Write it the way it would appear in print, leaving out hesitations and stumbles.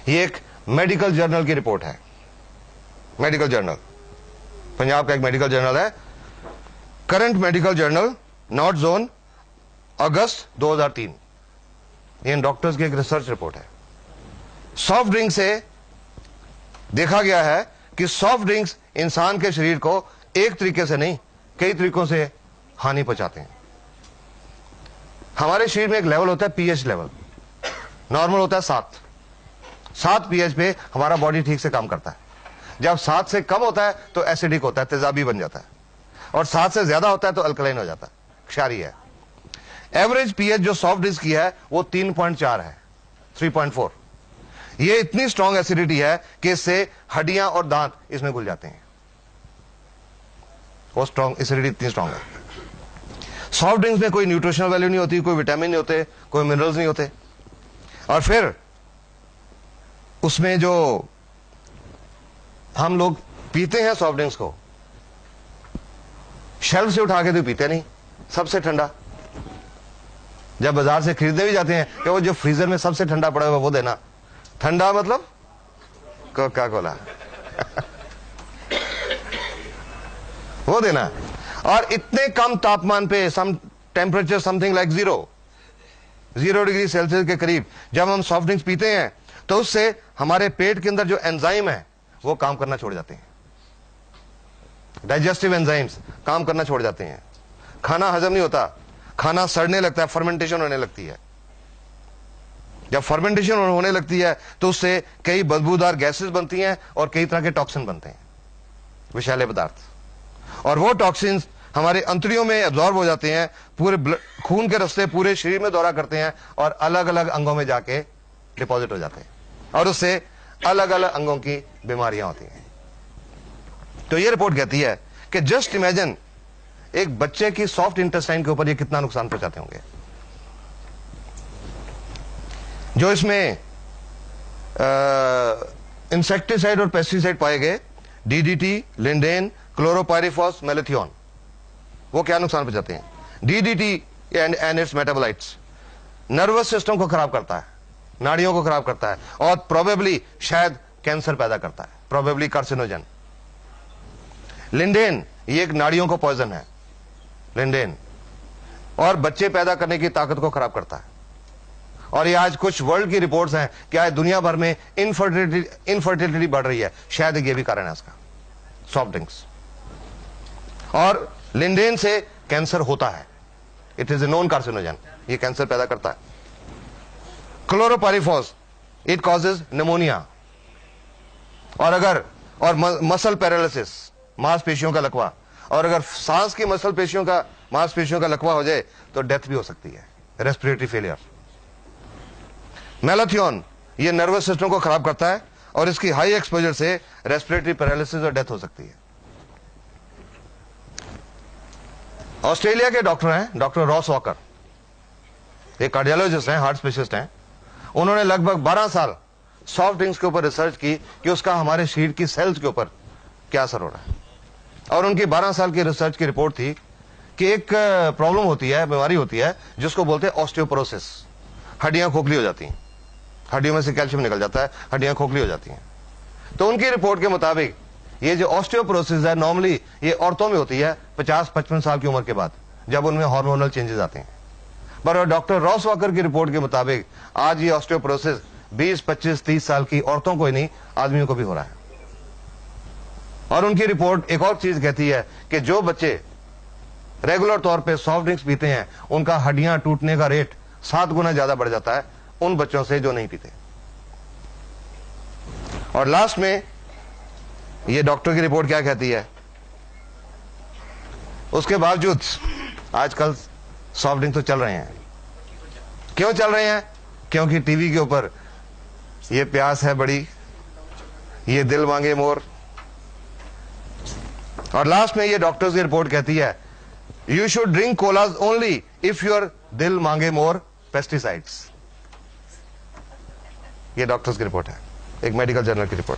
ये एक medical journal की रिपोर्ट है, मेडिकल जर्नल, पंजाब का एक मेडिकल जर्नल है, current medical journal, north zone, August 2003। ये इन डॉक्टर्स की एक रिसर्च रिपोर्ट है। सॉफ्ट ड्रिंक से देखा गया है कि सॉफ्ट ड्रिंक्स इंसान के शरीर को एक तरीके से नहीं, कई तरीकों से हानि पहुंचाते हैं। हमारे शरीर में एक लेवल होता है पीएच लेवल, नॉर्मल होता है 7 पीएच पे हमारा बॉडी ठीक से काम करता है। जब 7 से कम होता है तो एसिडिक होता है, तेजाबी बन जाता है, और 7 से ज्यादा होता है तो अल्कलाइन हो जाता है, क्षारीय है। एवरेज पीएच जो सॉफ्ट ड्रिंक्स की है वो 3.4 है, 3.4। ये इतनी स्ट्रॉन्ग एसिडिटी है कि इससे हड्डियां और दांत इसमें घुल जाते हैं। वो स्ट्रॉन्ग एसिडिटी इतनी स्ट्रॉन्ग है। सॉफ्ट ड्रिंक्स में कोई न्यूट्रिशनल वैल्यू नहीं होती, कोई विटामिन नहीं होते, कोई मिनरल्स नहीं होते। और फिर उसमें जो हम लोग पीते हैं सॉफ्ट ड्रिंक्स को, शेल्फ से उठा के तो पीते नहीं, सबसे ठंडा। जब बाजार से खरीदने भी जाते हैं कि वो जो फ्रीजर में सबसे ठंडा पड़ा हुआ वो देना। ठंडा मतलब कोका कोला वो देना। और इतने कम तापमान पे, some temperature something like 0 degree Celsius के करीब जब हम सॉफ्ट ड्रिंक्स पीते हैं तो उससे हमारे पेट के अंदर जो एंजाइम है वो काम करना छोड़ जाते हैं। डाइजेस्टिव एंजाइम्स काम करना छोड़ जाते हैं, खाना हजम नहीं होता, खाना सड़ने लगता है, फर्मेंटेशन होने लगती है। जब फर्मेंटेशन होने लगती है तो उससे कई बदबूदार गैसेस बनती हैं और कई तरह के टॉक्सिन बनते हैं, विषैले पदार्थ। और वो टॉक्सिन्स हमारे अंतड़ियों में एब्जॉर्ब हो जाते हैं, पूरे खून के रास्ते पूरे शरीर में दौरा करते हैं और अलग अलग अंगों में जाके डिपॉजिट हो जाते हैं, और उससे अलग अलग अंगों की बीमारियां होती हैं। तो ये रिपोर्ट कहती है कि जस्ट इमेजिन एक बच्चे की सॉफ्ट इंटेस्टाइन के ऊपर ये कितना नुकसान पहुंचाते होंगे। जो इसमें इंसेक्टिसाइड और पेस्टिसाइड पाए गए, डीडीटी, लिंडेन, क्लोरोपाइरिफॉस, मेलेथियोन, वो क्या नुकसान पहुंचाते हैं। DDT and it's metabolites nervous system को खराब करता है, नाड़ियों को खराब करता है, और प्रोबेबली शायद कैंसर पैदा करता है, प्रोबेबली कार्सिनोजन। लिंडेन ये एक नाड़ियों को पॉइजन है, लिंडेन, और बच्चे पैदा करने की ताकत को खराब करता है। और ये आज कुछ वर्ल्ड की रिपोर्ट्स हैं कि आज दुनिया भर में इनफर्टिलिटी बढ़ रही है, शायद ये भी कारण है इसका, सॉफ्ट ड्रिंक्स। और लिंडेन से कैंसर होता है, it is a known carcinogen, ये कैंसर पैदा करता है। क्लोरोपाइरिफॉस इट कॉजेज निमोनिया, और मसल पैरालिसिस, मांसपेशियों का लकवा, और अगर सांस की मांसपेशियों का लकवा हो जाए तो डेथ भी हो सकती है, रेस्पिरेटरी फेलियर। मेलाथियोन ये नर्वस सिस्टम को खराब करता है और इसकी हाई एक्सपोजर से रेस्पिरेटरी पैरालिसिस और डेथ हो सकती है। ऑस्ट्रेलिया के डॉक्टर हैं, डॉक्टर रॉस वॉकर, एक कार्डियोलॉजिस्ट हैं, हार्ट स्पेशलिस्ट हैं। उन्होंने लगभग 12 साल सॉफ्ट ड्रिंक्स के ऊपर रिसर्च की कि उसका हमारे शरीर की सेल्स के ऊपर क्या असर हो रहा है। और उनकी 12 साल की रिसर्च की रिपोर्ट थी कि एक प्रॉब्लम होती है, बीमारी होती है जिसको बोलते हैं ऑस्टियोपोरोसिस। हड्डियां खोखली हो जाती हैं, हड्डियों में से कैल्शियम निकल जाता है, हड्डियां खोखली हो जाती हैं। तो उनकी रिपोर्ट के मुताबिक ये जो ऑस्टियोपोरोसिस है नॉर्मली ये औरतों में होती है 50-55 साल की उम्र के बाद, जब उनमें हार्मोनल चेंजेस आते हैं। पर डॉक्टर रॉस वॉकर की रिपोर्ट के मुताबिक आज ये ऑस्टियोपोरोसिस 20, 25, 30 साल की औरतों को ही नहीं, आदमियों को भी हो रहा है। और उनकी रिपोर्ट एक और चीज कहती है कि जो बच्चे रेगुलर तौर पे सॉफ्ट ड्रिंक्स पीते हैं उनका हड्डियां टूटने का रेट 7 गुना ज्यादा बढ़ जाता है उन बच्चों से जो नहीं पीते। और लास्ट में ये डॉक्टर की रिपोर्ट क्या कहती है, उसके बावजूद आजकल सॉफ्ट ड्रिंक तो चल रहे हैं। क्यों चल रहे हैं? क्योंकि टीवी के ऊपर ये प्यास है बड़ी, ये दिल मांगे मोर। और लास्ट में ये डॉक्टर्स की रिपोर्ट कहती है you should drink collage only if your दिल मांगे मोर पेस्टिसाइड्स। ये डॉक्टर्स की रिपोर्ट है, एक मेडिकल जर्नल की रिपोर्ट।